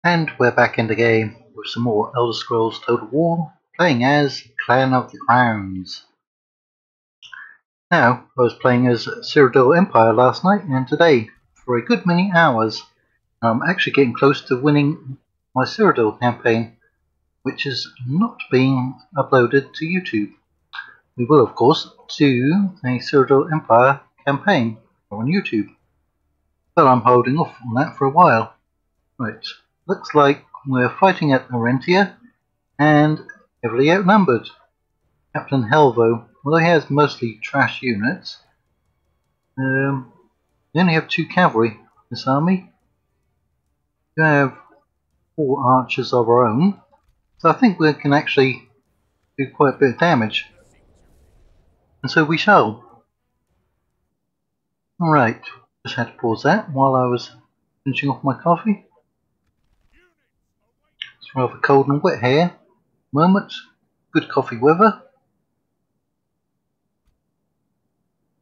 And we're back in the game with some more Elder Scrolls Total War, playing as Clan of the Crowns. Now, I was playing as Cyrodiil Empire last night, and today, for a good many hours, I'm actually getting close to winning my Cyrodiil campaign, which is not being uploaded to YouTube. We will, of course, do a Cyrodiil Empire campaign on YouTube, but I'm holding off on that for a while. Right, looks like we're fighting at Arentia and heavily outnumbered. Captain Helvo, although he has mostly trash units, we only have 2 cavalry in this army. We have 4 archers of our own, so I think we can actually do quite a bit of damage. And so we shall. Alright, just had to pause that while I was finishing off my coffee. It's rather cold and wet here at the moment. Good coffee weather.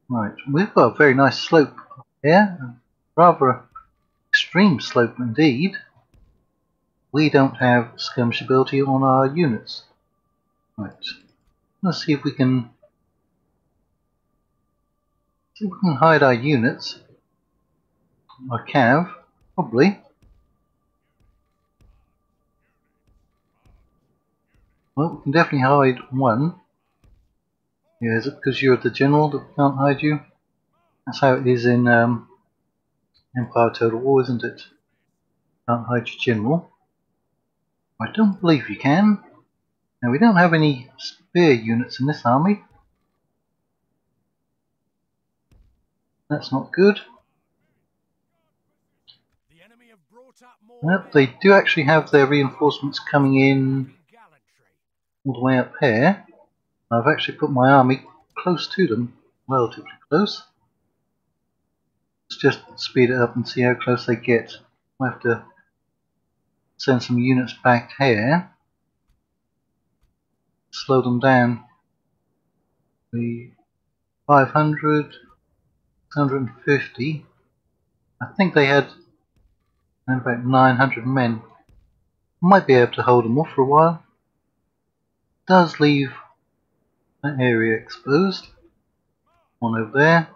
Right, we've got a very nice slope here, rather extreme slope indeed. We don't have skirmish ability on our units. Right, let's see if we can hide our units. Our cav, probably. Well, we can definitely hide one. Yeah, is it because you're the general that we can't hide you? That's how it is in Empire Total War, isn't it? Can't hide your general. I don't believe you can. Now, we don't have any spear units in this army. That's not good. Nope, they do actually have their reinforcements coming in all the way up here. I've actually put my army close to them, relatively close. Let's just speed it up and see how close they get. I have to send some units back here. Slow them down. The 500, 650. I think they had about 900 men. Might be able to hold them off for a while. Does leave that area exposed. One over there.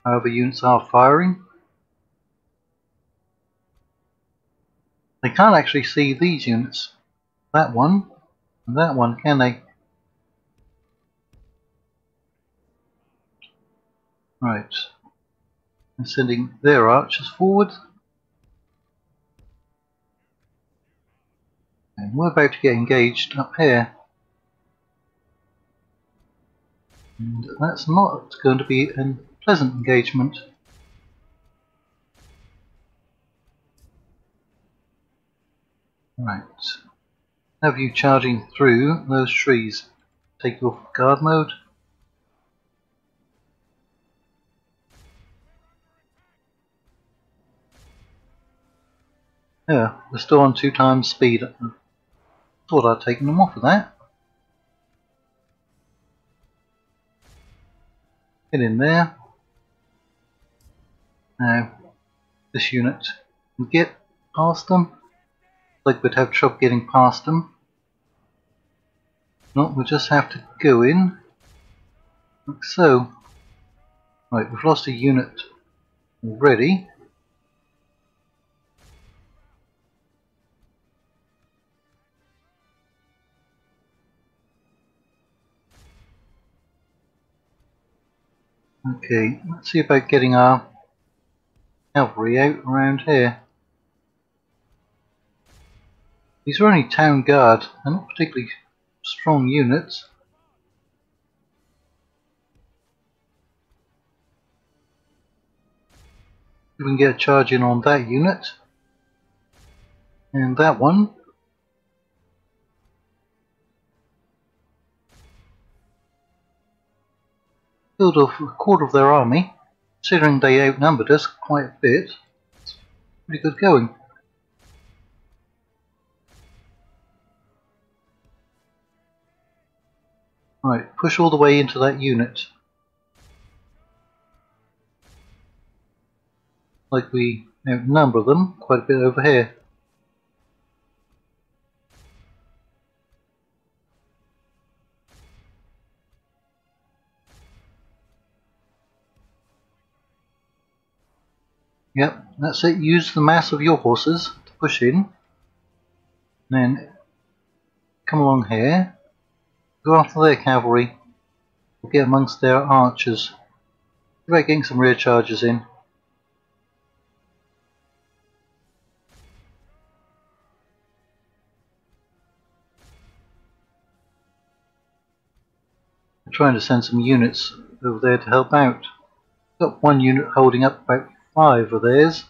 However, units are firing. They can't actually see these units. That one and that one, can they? Right. They're sending their archers forward. And we're about to get engaged up here. And that's not going to be a pleasant engagement. Right. Have you charging through those trees. Take you off guard mode. Yeah, we're still on 2 times speed. Thought I'd taken them off of that. Get in there. Now, this unit can get past them. Like we'd have trouble getting past them. No, we'll just have to go in. Like so. Right, we've lost a unit already. Okay, let's see about getting our cavalry out around here. These are only town guard, they're not particularly strong units. We can get a charge in on that unit. And that one. Killed off a quarter of their army, considering they outnumbered us quite a bit. It's pretty good going. Right, push all the way into that unit. Like we outnumber them quite a bit over here. Yep, that's it. Use the mass of your horses to push in. Then come along here. Go after their cavalry. We'll get amongst their archers. Try getting some rear charges in. I'm trying to send some units over there to help out. Got one unit holding up about 5 of theirs.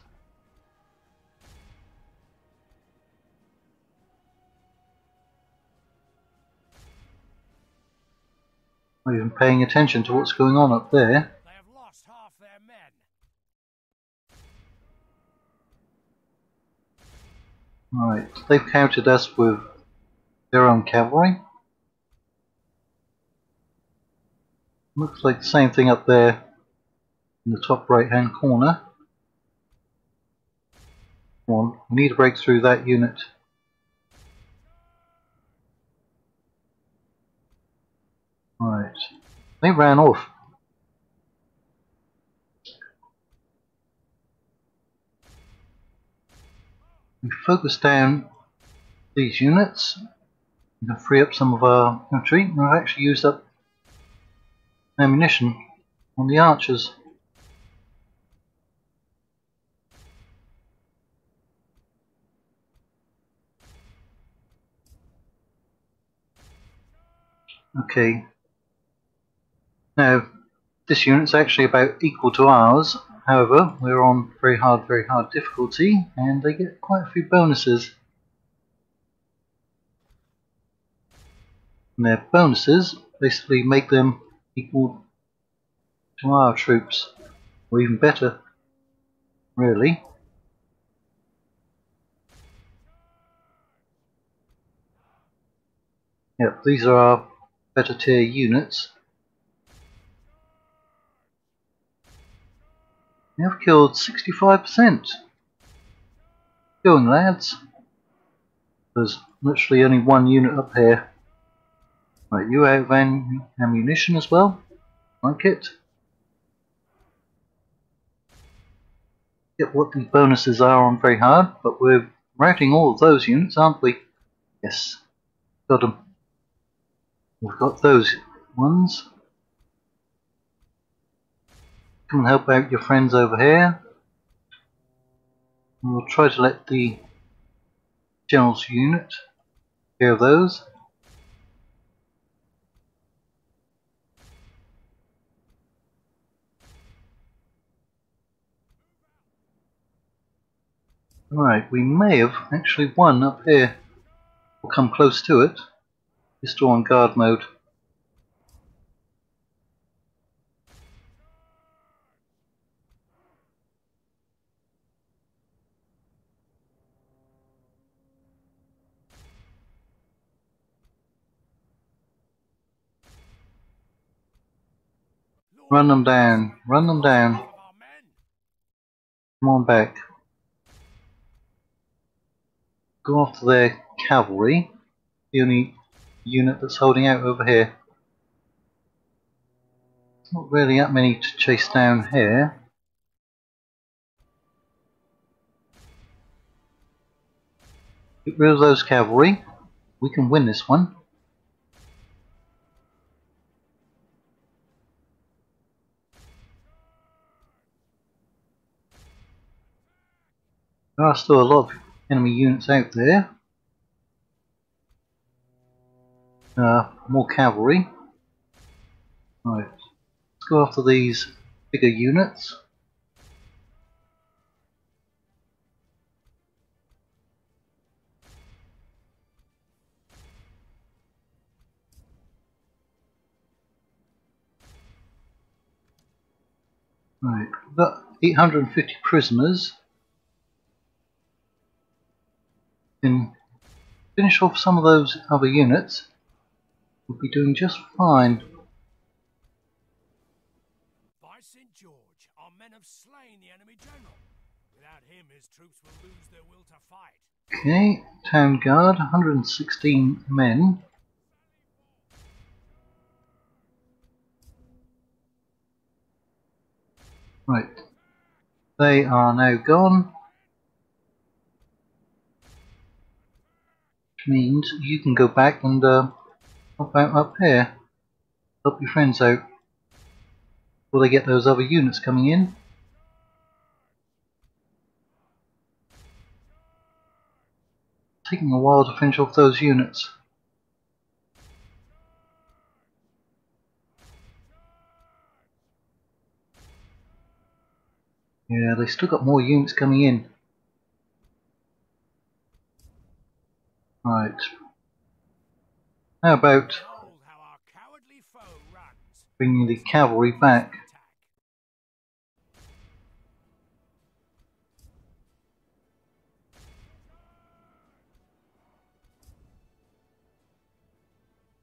Not even paying attention to what's going on up there. They have lost half their men. Right, they've countered us with their own cavalry. Looks like the same thing up there in the top right hand corner. Come on, we need to break through that unit. Right, they ran off. We focus down these units. We can free up some of our infantry. And I've actually used up ammunition on the archers. Okay. Now, this unit's actually about equal to ours. However, we're on very hard difficulty, and they get quite a few bonuses. And their bonuses basically make them equal to our troops, or even better, really. Yep, these are our better tier units. We have killed 65%. Going, lads. There's literally only one unit up here. Right, you have ammunition as well? Like it? Get what the bonuses are on very hard, but we're routing all of those units, aren't we? Yes. Got them. We've got those ones. Come and help out your friends over here. And we'll try to let the general's unit hear those. Right, we may have actually won up here. We'll come close to it. Just still on guard mode. Run them down, run them down. Come on back. Go after their cavalry. The only unit that's holding out over here. Not really that many to chase down here. Get rid of those cavalry. We can win this one. There are still a lot of enemy units out there. More cavalry. Right, let's go after these bigger units. Right, we've got 850 prisoners. Can finish off some of those other units. We'll be doing just fine. By St. George, our men have slain the enemy general. Without him, his troops will lose their will to fight. Okay, town guard, 116 men. Right, They are now gone. Which means you can go back and help out up here. Help your friends out. Before they get those other units coming in. Taking a while to finish off those units. Yeah, they still got more units coming in. Right. How about bringing the cavalry back?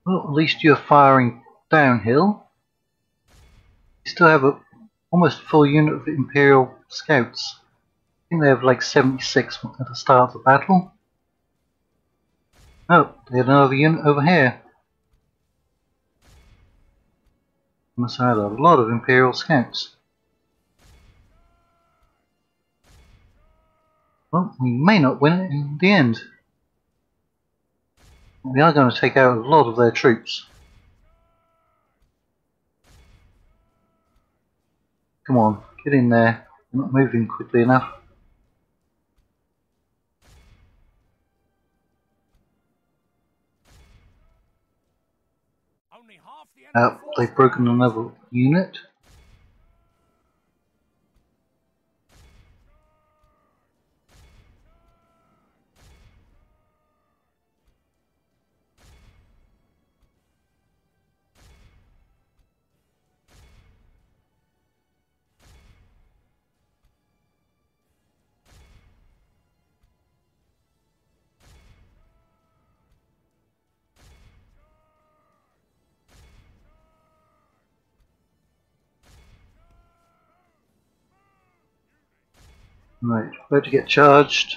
Well, at least you're firing downhill. You still have almost a full unit of Imperial Scouts. I think they have like 76 at the start of the battle. Oh, they had another unit over here. Must have had a lot of Imperial Scouts. Well, we may not win it in the end. We are going to take out a lot of their troops. Come on, get in there. They're not moving quickly enough. They've broken another unit. Right, about to get charged.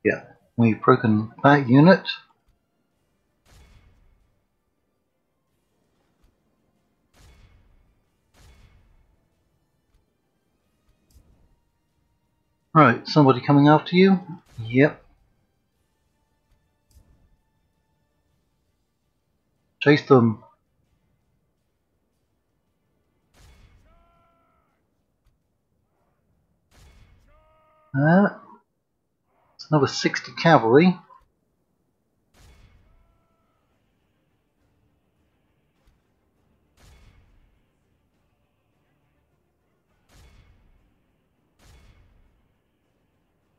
Yeah, we've broken that unit. Right, somebody coming after you? Yep. Chase them. It's another 60 cavalry.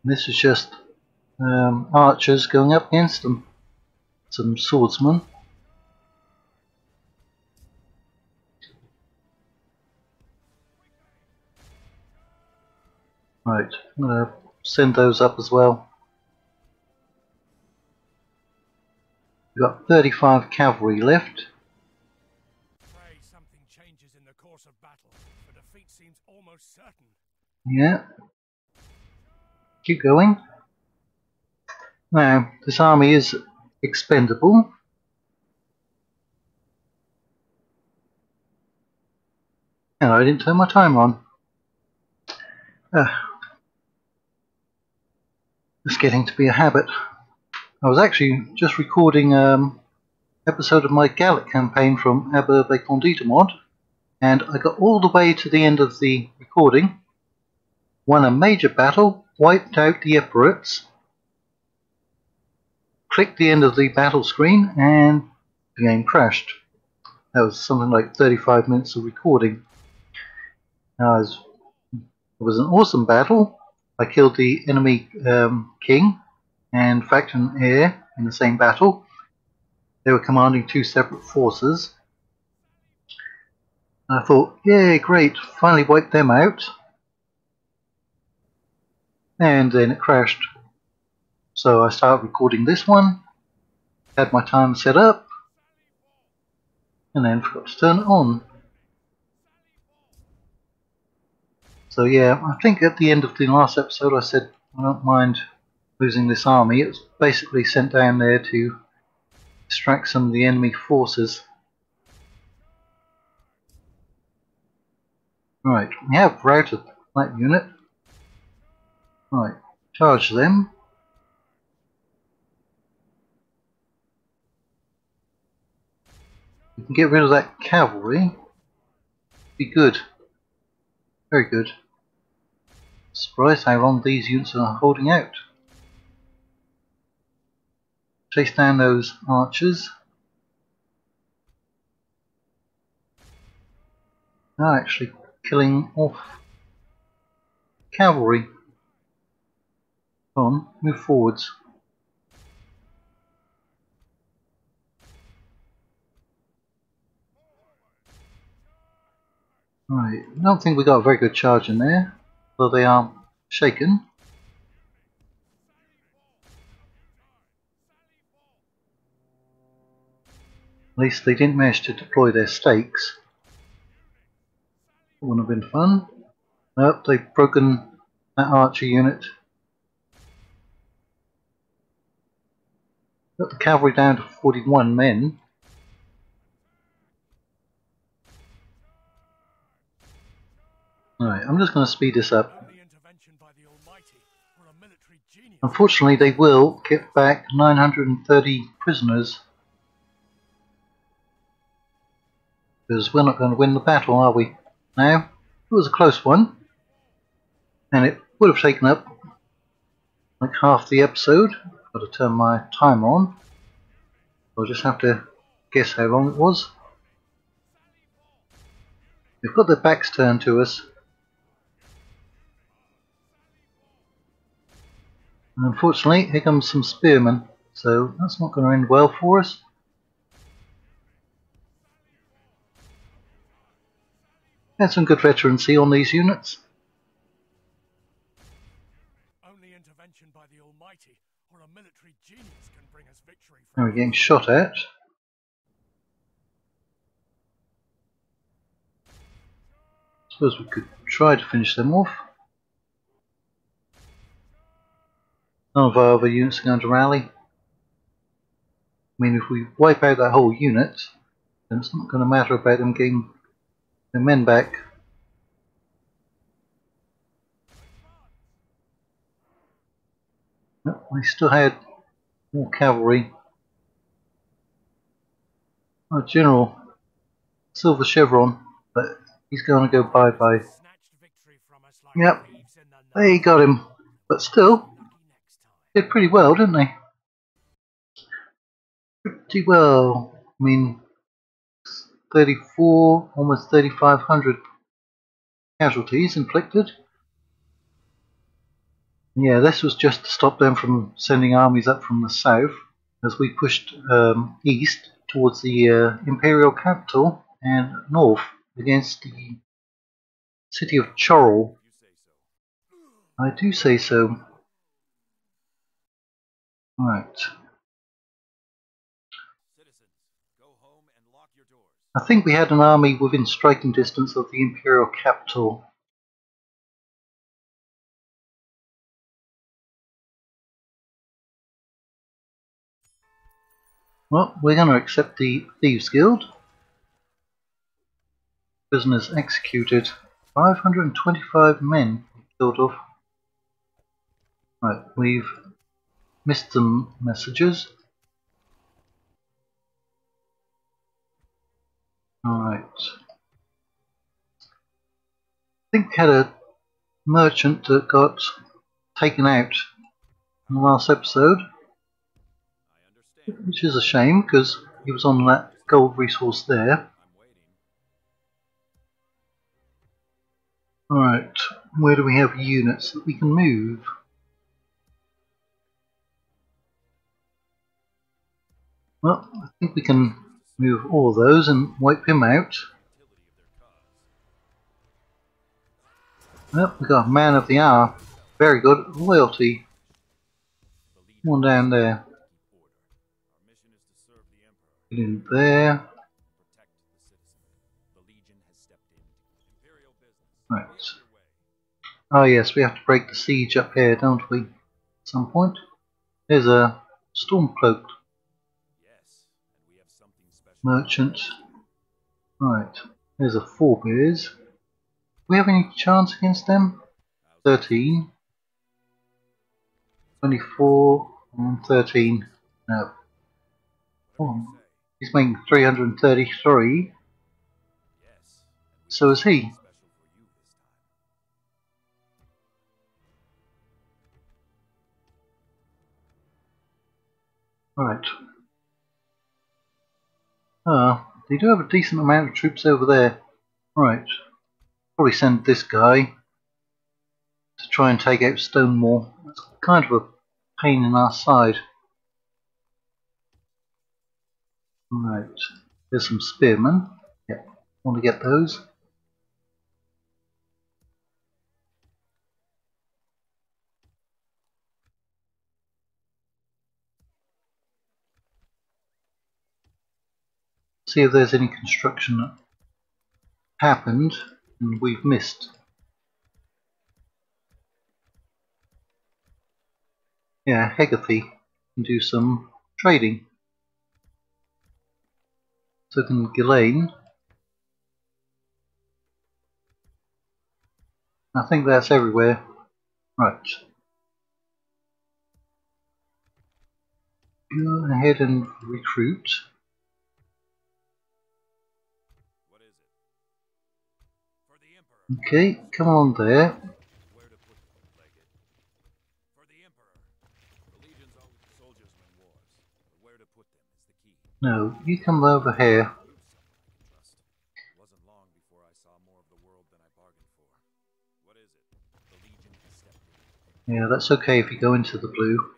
This is just archers going up against them. Some swordsmen. Right, I'm going to send those up as well. We've got 35 cavalry left. Pray something changes in the course of battle. The defeat seems almost certain. Yeah. Keep going. Now, this army is expendable. And I didn't turn my timer on. It's getting to be a habit. I was actually just recording an episode of my Gallic campaign from Ep24 mod, and I got all the way to the end of the recording, won a major battle, wiped out the Epirates, clicked the end of the battle screen, and the game crashed. That was something like 35 minutes of recording. Now, it was an awesome battle. I killed the enemy king and faction heir in the same battle. They were commanding two separate forces. And I thought, yay, great, finally wiped them out. And then it crashed. So I started recording this one, had my timer set up, and then forgot to turn it on. So yeah, I think at the end of the last episode I said I don't mind losing this army. It was basically sent down there to distract some of the enemy forces. Right, we have routed that unit. Right, charge them. We can get rid of that cavalry. Be good. Very good. Surprised how long these units are holding out. Chase down those archers. Now actually killing off cavalry. Come on, move forwards. Right, I don't think we got a very good charge in there, though they are shaken. At least they didn't manage to deploy their stakes. That wouldn't have been fun. Nope, they've broken that archer unit. Got the cavalry down to 41 men. Right, I'm just going to speed this up. Unfortunately, they will get back 930 prisoners. Because we're not going to win the battle, are we? Now, it was a close one. And it would have taken up like half the episode. Got to turn my timer on. I'll just have to guess how long it was. They've got their backs turned to us. And unfortunately, here comes some spearmen. So that's not going to end well for us. Had some good veterancy on these units. Only intervention by the Almighty or a military genius can bring us victory. Now we're getting shot at. Suppose we could try to finish them off. None of our other units are going to rally. I mean, if we wipe out that whole unit, then it's not going to matter about them getting their men back. Nope, they still had more cavalry. Our general, Silver Chevron, but he's going to go bye-bye. Yep, they got him. But still, did pretty well, didn't they? Pretty well. I mean, 34, almost 3,500 casualties inflicted. Yeah, this was just to stop them from sending armies up from the south as we pushed east towards the imperial capital and north against the city of Chorrol. I do say so. Right. I think we had an army within striking distance of the imperial capital. Well, we're going to accept the Thieves Guild. Prisoners executed. 525 men killed off. Right, we've missed some messages. Alright. I think we had a merchant that got taken out in the last episode. Which is a shame because he was on that gold resource there. Alright, where do we have units that we can move? Well, I think we can move all of those and wipe him out. Well, we got a man of the hour. Very good. Loyalty. One down there. Get in there. Right. Oh yes, we have to break the siege up here, don't we? At some point. There's a stormcloaked merchant. Right. There's a forebears. Do we have any chance against them? 13. 24 and 13. No. Oh, he's making 333. So is he. Right. They do have a decent amount of troops over there. Right. Probably send this guy to try and take out Stonewall. That's kind of a pain in our side. Right. There's some spearmen. Yep. Want to get those. See if there's any construction that happened and we've missed. Yeah, Hegathy can do some trading. So can Ghislaine. I think that's everywhere. Right. Go ahead and recruit. Okay, come on there. No, you come over here. Yeah, that's okay if you go into the blue.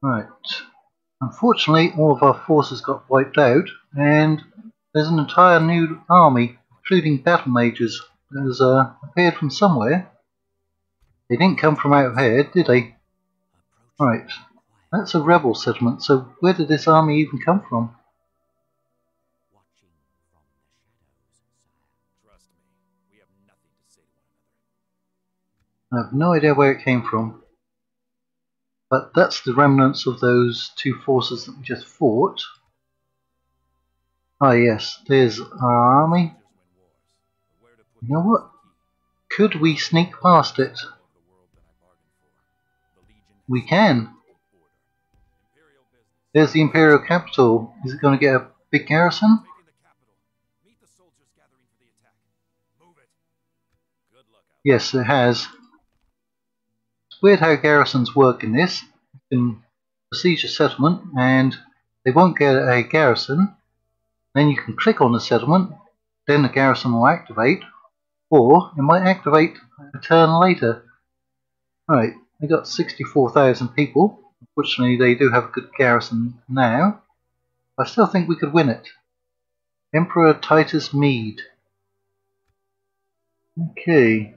Right. Unfortunately, all of our forces got wiped out, and there's an entire new army, including battle mages, that has appeared from somewhere. They didn't come from out here, did they? Right. That's a rebel settlement, so where did this army even come from? I have no idea where it came from. But that's the remnants of those two forces that we just fought. Ah yes, there's our army. You know what? Could we sneak past it? We can. There's the Imperial capital. Is it going to get a big garrison? Yes, it has. It's weird how garrisons work in this. You can besiege a settlement and they won't get a garrison. Then you can click on the settlement, then the garrison will activate, or it might activate a turn later. Right, they got 64,000 people. Unfortunately, they do have a good garrison now. I still think we could win it. Emperor Titus Mede. Okay.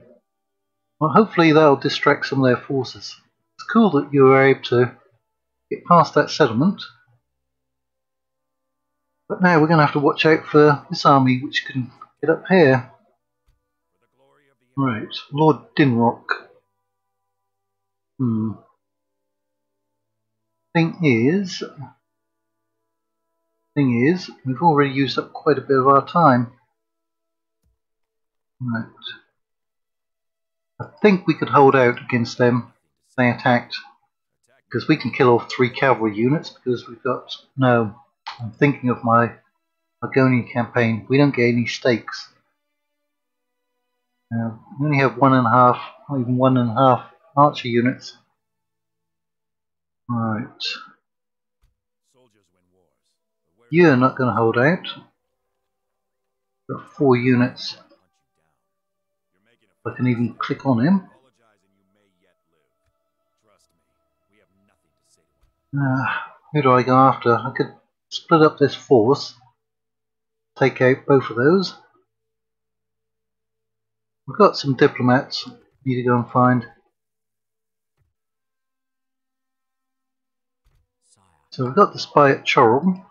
Well, hopefully that'll distract some of their forces. It's cool that you were able to get past that settlement. But now we're going to have to watch out for this army which can get up here. Right, Lord Dinrock. Thing is, we've already used up quite a bit of our time. Right. I think we could hold out against them if they attacked. Because we can kill off 3 cavalry units because we've got... No, I'm thinking of my Argonian campaign. We don't get any stakes. We only have 1.5, not even 1.5 archer units. Right. You're not going to hold out. Got 4 units. I can even click on him. Who do I go after? I could split up this force. Take out both of those. We've got some diplomats. Need to go and find. So we've got the spy at Chorrell.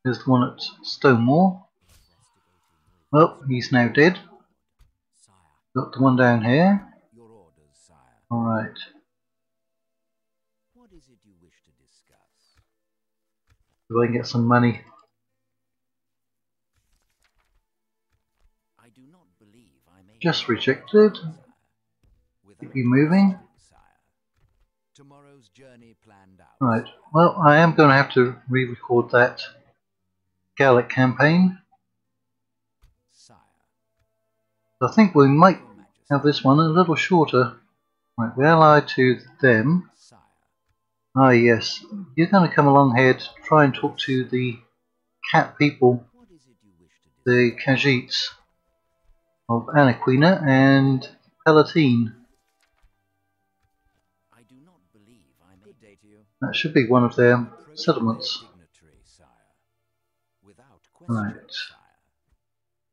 There's the one at Stonewall. Well, he's now dead. Sire, Got the one down here. your orders, sire. Alright. What is it you wish to discuss? If I can get some money. I do not believe I may. Just rejected. Keep you moving. Tomorrow's journey planned out. Right. Well, I am going to have to re-record that Gallic campaign. Sire. I think we might have this one a little shorter. Right, we ally to them. Sire. Ah yes, you're going to come along here to try and talk to the cat people, What is it you wish to the Khajiits of Anaquina and Palatine. I do not believe I may. Good day to you. That should be one of their settlements. Dignitary, sire. Without Right. question, sire.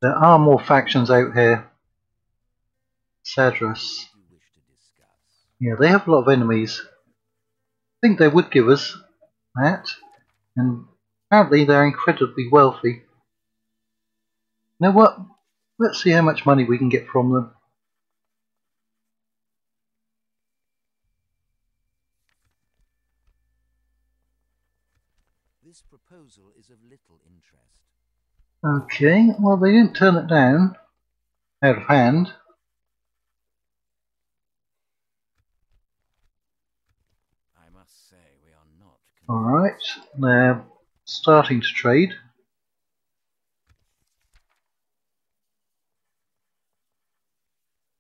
There are more factions out here. Sadras. You wish to discuss. Yeah, they have a lot of enemies. I think they would give us that. And apparently they're incredibly wealthy. You know what? Let's see how much money we can get from them. This proposal is of little interest. Okay, well they didn't turn it down out of hand. I must say we are not. Alright, they're starting to trade.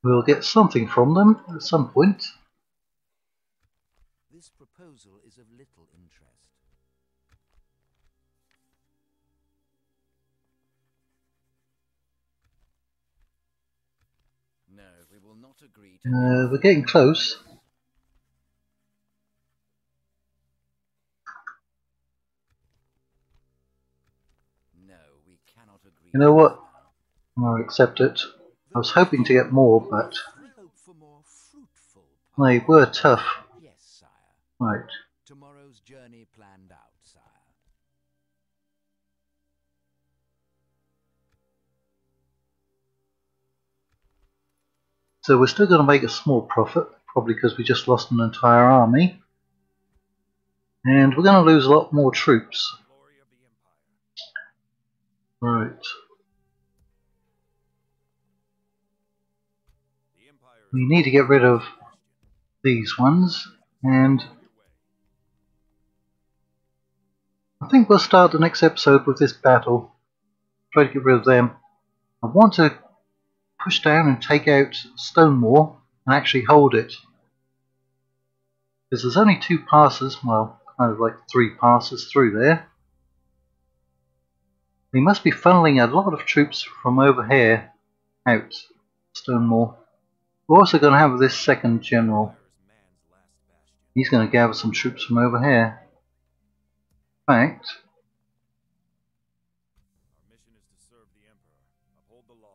We'll get something from them at some point. This proposal is of little interest. No, we will not agree to. We're getting close. No, we cannot agree. You know what? I'll accept it. I was hoping to get more, but I hope for more fruitful. they were tough. Yes, sire. Right. Tomorrow's journey planned out, sire. So we're still going to make a small profit, probably because we just lost an entire army. And we're going to lose a lot more troops. Right. We need to get rid of these ones, and I think we'll start the next episode with this battle. Try to get rid of them. I want to push down and take out Stonemore and actually hold it. Because there's only 2 passes, well, kind of like 3 passes through there. They must be funneling a lot of troops from over here out Stonemore. We're also going to have this second general. He's going to gather some troops from over here. In fact,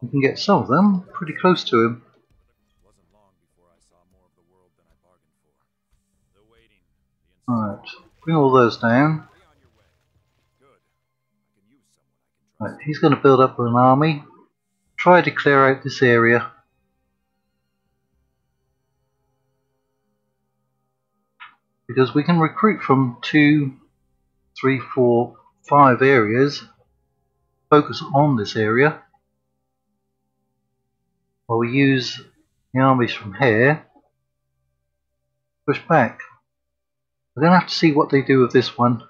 we can get some of them pretty close to him. Alright, bring all those down. Right, he's going to build up an army. Try to clear out this area. Because we can recruit from 2, 3, 4, 5 areas. Focus on this area. While we use the armies from here. Push back. We're going to have to see what they do with this one.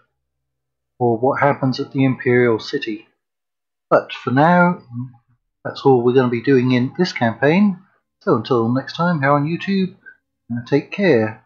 Or what happens at the Imperial City. But for now, that's all we're going to be doing in this campaign. So until next time here on YouTube, take care.